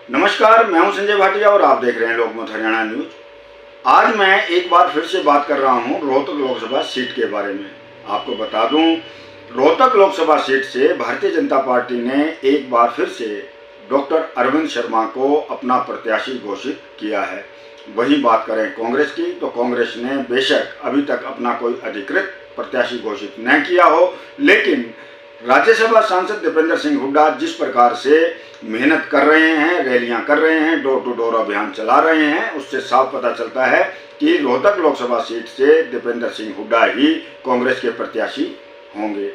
नमस्कार, मैं हूं संजय भाटिया और आप देख रहे हैं लोकमत हरियाणा न्यूज। आज मैं एक बार फिर से बात कर रहा हूं रोहतक लोकसभा सीट के बारे में। आपको बता दूं, रोहतक लोकसभा सीट से भारतीय जनता पार्टी ने एक बार फिर से डॉक्टर अरविंद शर्मा को अपना प्रत्याशी घोषित किया है। वहीं बात करें कांग्रेस की, तो कांग्रेस ने बेशक अभी तक अपना कोई अधिकृत प्रत्याशी घोषित न किया हो, लेकिन राज्यसभा सांसद दीपेंद्र सिंह हुड्डा जिस प्रकार से मेहनत कर रहे हैं, रैलियां कर रहे हैं, डोर टू डोर अभियान चला रहे हैं, उससे साफ पता चलता है कि रोहतक लोकसभा सीट से दीपेंद्र सिंह हुड्डा ही कांग्रेस के प्रत्याशी होंगे।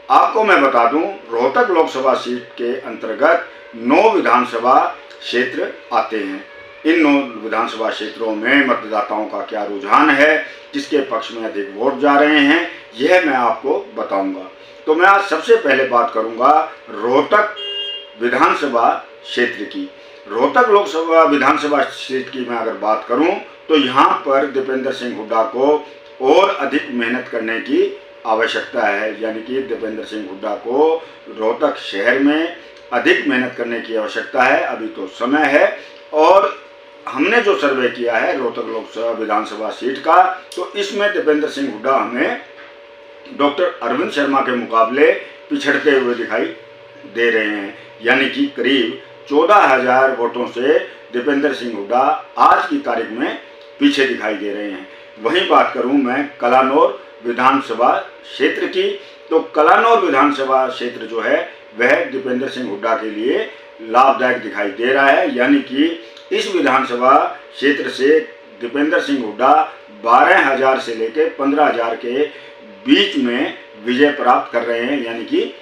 आपको मैं बता दूं, रोहतक लोकसभा सीट के अंतर्गत 9 विधानसभा क्षेत्र आते हैं। इन 9 विधानसभा क्षेत्रों में मतदाताओं का क्या रुझान है, किसके पक्ष में अधिक वोट जा रहे हैं, यह मैं आपको बताऊंगा। तो मैं आज सबसे पहले बात करूंगा रोहतक विधानसभा क्षेत्र की। रोहतक लोकसभा विधानसभा सीट की मैं अगर बात करूं, तो यहां पर दीपेंद्र सिंह हुड्डा को और अधिक मेहनत करने की आवश्यकता है। यानी कि दीपेंद्र सिंह हुड्डा को रोहतक शहर में अधिक मेहनत करने की आवश्यकता है। अभी तो समय है, और हमने जो सर्वे किया है रोहतक लोकसभा विधानसभा सीट का, तो इसमें दीपेंद्र सिंह हुड्डा हमें डॉक्टर अरविंद शर्मा के मुकाबले पिछड़ते हुए दिखाई दे रहे हैं। यानी कि करीब 14,000 वोटों से दीपेंद्र सिंह हुड्डा आज की तारीख में पीछे दिखाई दे रहे हैं। वहीं बात करूं मैं कलानौर विधानसभा क्षेत्र की, तो कलानौर विधानसभा क्षेत्र जो है वह दीपेंद्र सिंह हुड्डा के लिए लाभदायक दिखाई दे रहा है। यानी कि इस विधानसभा क्षेत्र से दीपेंद्र सिंह हुड्डा 12,000 से लेकर 15,000 के बीच में विजय प्राप्त कर रहे हैं, यानी कि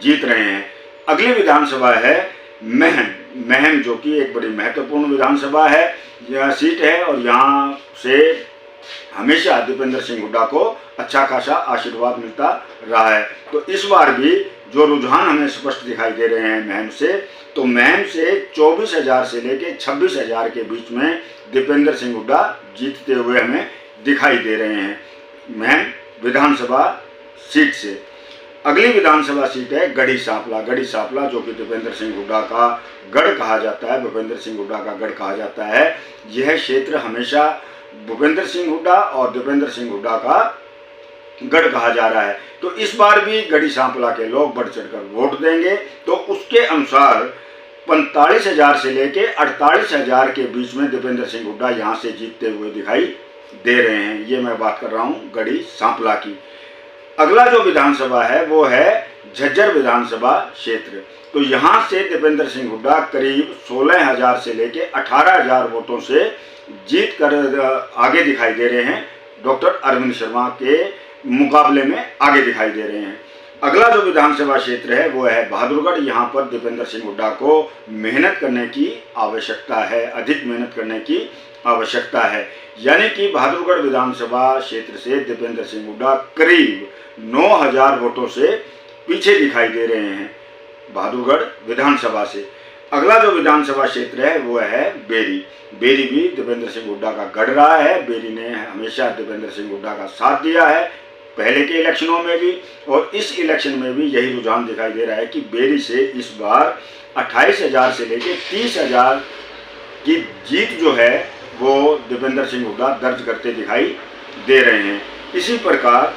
जीत रहे हैं। अगली विधानसभा है महम, जो कि एक बड़ी महत्वपूर्ण विधानसभा है, यह सीट है, और यहाँ से हमेशा दीपेंद्र सिंह हुड्डा को अच्छा खासा आशीर्वाद मिलता रहा है। तो इस बार भी जो रुझान हमें स्पष्ट दिखाई दे रहे हैं महम से, तो महम से 24,000 से लेकर 26,000 के बीच में दीपेंद्र सिंह हुड्डा जीतते हुए हमें दिखाई दे रहे हैं महम विधानसभा सीट से। अगली विधानसभा सीट है गढ़ी सांपला, जो कि दीपेंद्र सिंह हुड्डा का गढ़ कहा जाता है, भूपेंद्र सिंह हुड्डा का गढ़ कहा जाता है। यह क्षेत्र हमेशा भूपेंद्र सिंह हुड्डा और दीपेंद्र सिंह हुड्डा का गढ़ कहा जा रहा है। तो इस बार भी गढ़ी सांपला के लोग बढ़ चढ़कर वोट देंगे। तो उसके अनुसार 45,000 से लेकर 48,000 के बीच में दीपेंद्र सिंह हुड्डा यहाँ से जीतते हुए दिखाई दे रहे हैं। ये मैं बात कर रहा हूँ गढ़ी सांपला की। अगला जो विधानसभा है वो है झज्जर विधानसभा क्षेत्र। तो यहाँ से दीपेंद्र सिंह हुड्डा करीब 16,000 से लेकर 18,000 वोटों से जीत कर आगे दिखाई दे रहे हैं, डॉक्टर अरविंद शर्मा के मुकाबले में आगे दिखाई दे रहे हैं। अगला जो विधानसभा क्षेत्र है वो है बहादुरगढ़। यहाँ पर दीपेंद्र सिंह हुड्डा को मेहनत करने की आवश्यकता है, अधिक मेहनत करने की आवश्यकता है। यानी कि बहादुरगढ़ विधानसभा क्षेत्र से दीपेंद्र सिंह हुड्डा करीब 9,000 वोटों से पीछे दिखाई दे रहे हैं बहादुरगढ़ विधानसभा से। अगला जो विधानसभा क्षेत्र है वो है बेरी भी दीपेंद्र सिंह हुड्डा का गढ़ रहा है। बेरी ने हमेशा दीपेंद्र सिंह हुड्डा का साथ दिया है, पहले के इलेक्शनों में भी, और इस इलेक्शन में भी यही रुझान दिखाई दे रहा है कि बेरी से इस बार 28,000 से लेकर 30,000 की जीत जो है वो दीपेंद्र सिंह हुड्डा दर्ज करते दिखाई दे रहे हैं। इसी प्रकार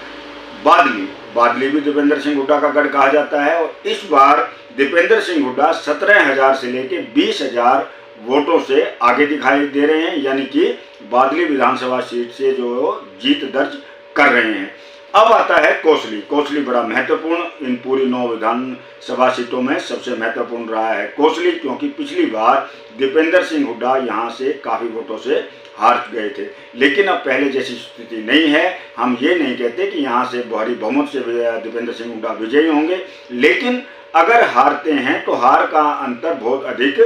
बादली भी दीपेंद्र सिंह हुड्डा का गढ़ कहा जाता है, और इस बार दीपेंद्र सिंह हुड्डा 17,000 से लेकर 20,000 वोटों से आगे दिखाई दे रहे हैं। यानी कि बादली विधानसभा सीट से जो जीत दर्ज कर रहे हैं। अब आता है कोसली बड़ा महत्वपूर्ण, इन पूरी 9 विधानसभा सीटों में सबसे महत्वपूर्ण रहा है कोसली, क्योंकि पिछली बार दीपेंद्र सिंह हुड्डा यहाँ से काफ़ी वोटों से हार गए थे। लेकिन अब पहले जैसी स्थिति नहीं है। हम ये नहीं कहते कि यहाँ से भारी बहुमत से दीपेंद्र सिंह हुड्डा विजयी होंगे, लेकिन अगर हारते हैं तो हार का अंतर बहुत अधिक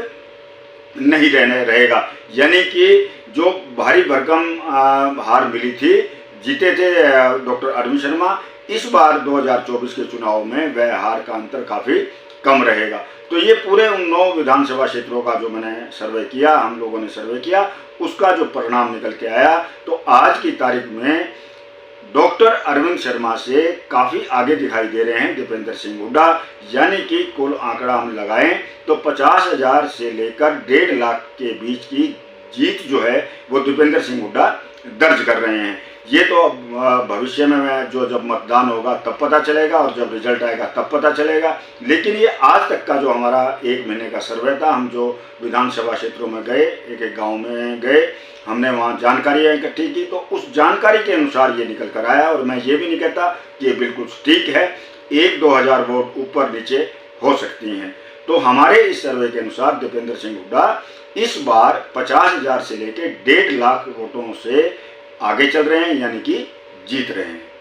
नहीं रहेगा। यानी कि जो भारी भरकम हार मिली थी, जीते थे डॉक्टर अरविंद शर्मा, इस बार 2024 के चुनाव में वह हार का अंतर काफ़ी कम रहेगा। तो ये पूरे उन 9 विधानसभा क्षेत्रों का जो मैंने सर्वे किया, हम लोगों ने सर्वे किया, उसका जो परिणाम निकल के आया, तो आज की तारीख में डॉक्टर अरविंद शर्मा से काफ़ी आगे दिखाई दे रहे हैं दीपेंद्र सिंह हुड्डा। यानी कि कुल आंकड़ा हम लगाएं तो 50,000 से लेकर 1.5 लाख के बीच की जीत जो है वो दीपेंद्र सिंह हुड्डा दर्ज कर रहे हैं। ये तो भविष्य में जब मतदान होगा तब पता चलेगा और जब रिजल्ट आएगा तब पता चलेगा। लेकिन ये आज तक का जो हमारा 1 महीने का सर्वे था, हम जो विधानसभा क्षेत्रों में गए, एक एक गांव में गए, हमने वहाँ जानकारियाँ इकट्ठी की, तो उस जानकारी के अनुसार ये निकल कर आया। और मैं ये भी नहीं कहता कि ये बिल्कुल ठीक है, 1-2 हज़ार वोट ऊपर नीचे हो सकती हैं। तो हमारे इस सर्वे के अनुसार दीपेंद्र सिंह हुड्डा इस बार 50,000 से लेकर 1.5 लाख वोटों से आगे चल रहे हैं, यानी कि जीत रहे हैं।